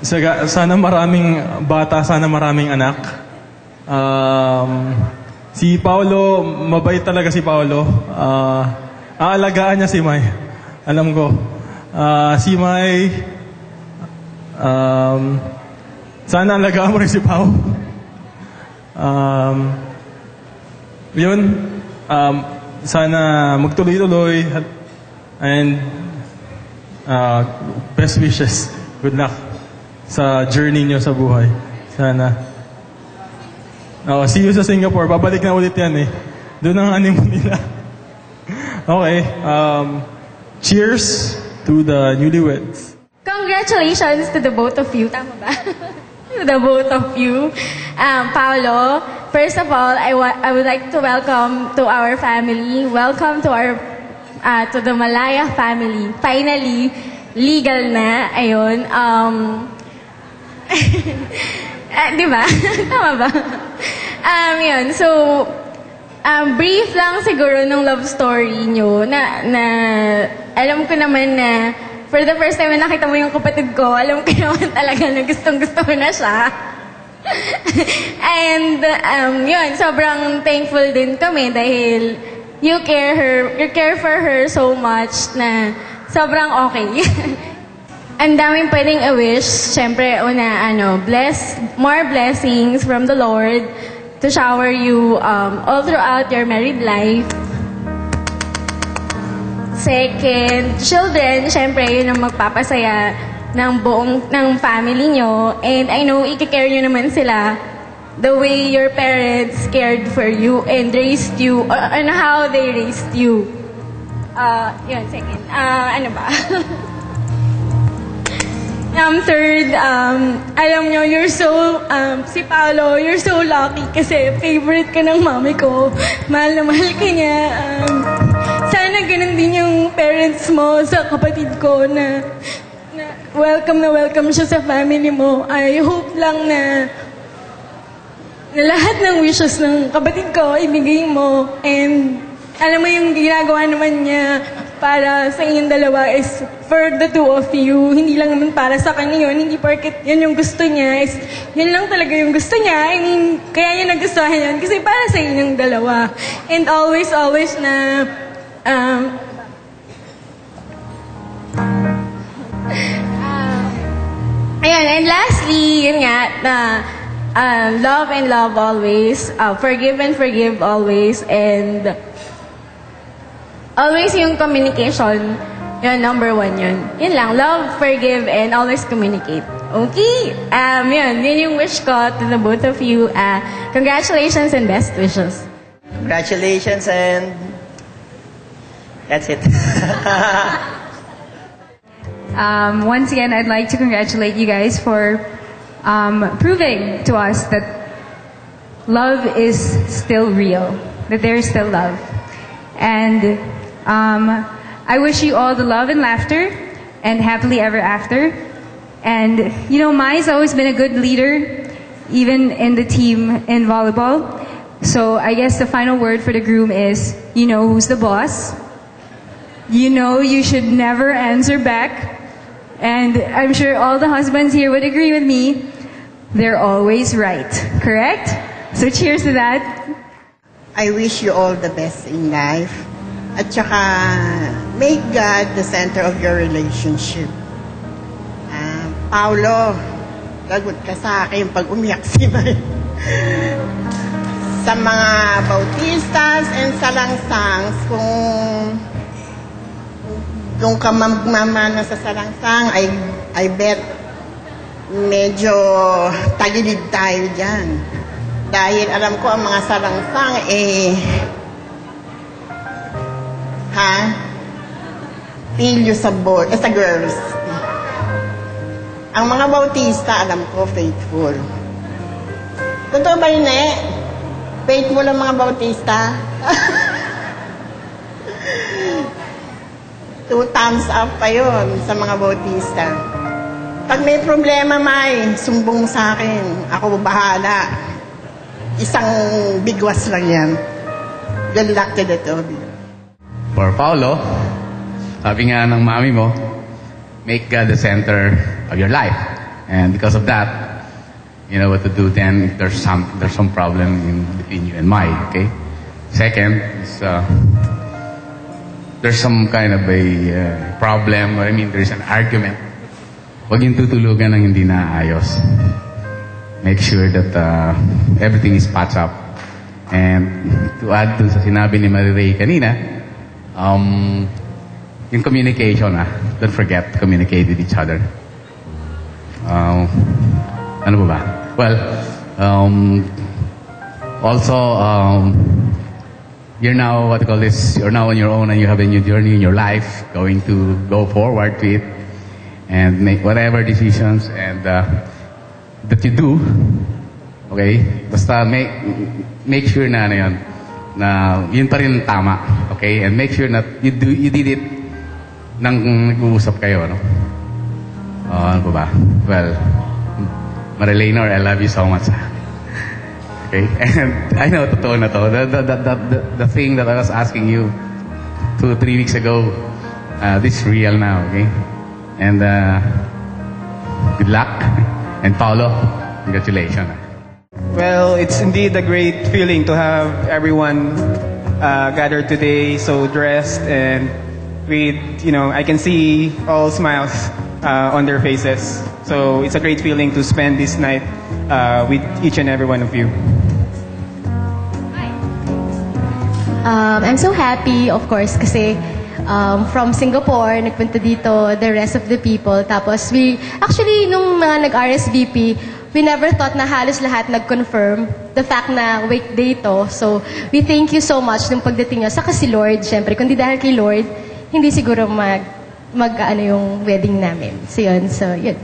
Sana maraming bata, sana maraming anak. Si Paolo, mabait talaga si Paolo. Aalagaan niya si Mai. Alam ko. Si Mai, sana alagaan mo rin si Pao. Yun. Sana magtuloy-tuloy. And best wishes. Good luck sa journey nyo sa buhay. Sana. See you sa Singapore. Babalik na ulit yan eh. Doon ang honeymoon nila. Okay. Cheers to the newlyweds. Congratulations to the both of you. Tama ba? To the both of you. Paolo, first of all, I would like to welcome to our family. Welcome to our to the Malaya family. Finally, legal na. Ayun. Di ba? Tama ba? Yun. So, brief lang siguro nung love story nyo na alam ko naman na for the first time na nakita mo yung kapatid ko, alam ko naman talaga na gustong-gusto ko na siya. And, yun, sobrang thankful din kami dahil you care for her so much na sobrang okay. Ang daming pwedeng i-wish. Siyempre, una, more blessings from the Lord to shower you all throughout your married life. Second, children, siyempre, yun ang magpapasaya ng family nyo. And I know, i-care nyo naman sila the way your parents cared for you and raised you, and how they raised you. Yun, second. Ano ba? Third, alam nyo, si Paolo, you're so lucky kasi favorite ka ng mami ko. Mahal na mahal ka niya. Sana ganun din yung parents mo sa kapatid ko na welcome siya sa family mo. I hope lang na lahat ng wishes ng kapatid ko, ibigay mo. And alam mo yung ginagawa naman niya para sa inyong dalawa is for the two of you. Hindi lang naman para sa kanya yun. Hindi porket yun yung gusto niya. Yun lang talaga yung gusto niya. And kaya niya nagustuhan yun kasi para sa inyong dalawa. And always na ayan. And lastly, yun nga, na love and love always. Forgive and forgive always. And always yung communication, yun, number one yun. Yun lang, love, forgive, and always communicate. Okay? Yun yung wish ko to the both of you. Congratulations and best wishes. Congratulations and that's it. Once again, I'd like to congratulate you guys for proving to us that love is still real, that there is still love. And I wish you all the love and laughter and happily ever after. And, you know, Mai's always been a good leader, even in the team in volleyball. So I guess the final word for the groom is, you know who's the boss. You know you should never answer back. And I'm sure all the husbands here would agree with me. They're always right. Correct? So cheers to that. I wish you all the best in life. At saka, make God the center of your relationship. Paolo, lagot ka sa akin pag umiyak si May. Sa mga bautistas and salangsangs, kung ka magmamana sa salangsang, I bet medyo tagilid tayo dyan. Dahil alam ko ang mga salangsang feel you sa girls. Ang mga bautista, alam ko, faithful. Totoo ba yun faithful ang mga bautista? 2 thumbs up pa yun sa mga bautista. Pag may problema, May, sumbong sa akin. Ako bahala. Isang bigwas lang yan. Good luck to the two of you. For Paolo, sabi nga ng mami mo, make God the center of your life. And because of that, you know what to do then if there's some problem between you and Mai, okay? Second is there's some kind of a problem, or I mean there's an argument. Huwag yung tutulugan ng hindi naayos. Make sure that everything is patched up. And to add dun sa sinabi ni Marie Ray kanina, yung communication, don't forget to communicate with each other. Ano ba? Well, also, you're now, what you call this, you're now on your own and you have a new journey in your life, going to go forward to it and make whatever decisions and that you do, okay? Basta make sure na ano yun, na yun pa rin tama, okay? And make sure that you did it nang nag-uusap kayo, no? Ano pa ba? Well, Marilena, I love you so much. Okay? And I know, totoo na to. The thing that I was asking you 2 or 3 weeks ago, this is real now, okay? And good luck. And Paolo, congratulations. Well, it's indeed a great feeling to have everyone gathered today, so dressed and with, you know, I can see all smiles on their faces. So it's a great feeling to spend this night with each and every one of you. I'm so happy, of course, kasi from Singapore, nagpunta dito, the rest of the people. Tapos actually, nung mga nag-RSVP, we never thought na halos lahat nag-confirm the fact na weekday to. So, we thank you so much nung pagdating nyo. Saka si Lord, syempre. Kundi dahil kay Lord, hindi siguro mag yung wedding namin. So, yun.